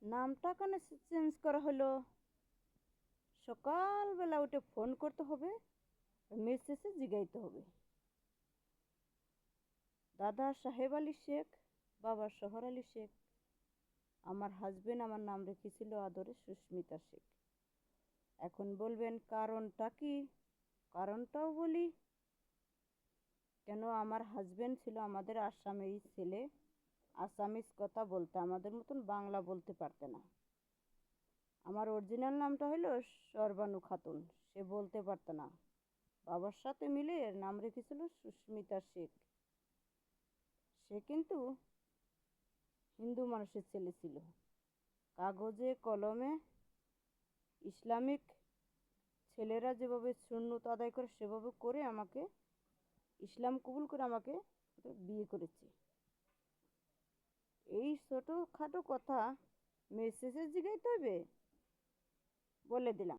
নামটা কেন চেঞ্জ করা হলো? সকালবেলা উঠে ফোন করতে হবে, মেসেজে জিগাইতে হবে। দাদা সাহেব আলী শেখ, বাবা শহর আলী শেখ। আমার হাজবেন্ড আমার নাম রেখেছিল আদরে সুস্মিতা শেখ। এখন বলবেন কারণটা কি? কারণটাও বলি। কেন, আমার হাজবেন্ড ছিল আমাদের আসামের ছেলে, আসামিস কথা বলতে, আমাদের মতন বাংলা বলতে পারতে না। আমার অরিজিনাল নামটা হলো সর্বানু খাতুন, সে বলতে পারত না। বাবার সাথে মিলে এর নাম রেখেছিল সুস্মিতা শেখ। সে কিন্তু হিন্দু মানুষের ছেলে ছিল। কাগজে কলমে ইসলামিক ছেলেরা যেভাবে সুন্নত আদায় করে সেভাবে করে আমাকে ইসলাম কবুল করে আমাকে বিয়ে করেছে। এই ছোটোখাটো কথা মেসেজে জিগাইতে হবে? বলে দিলাম।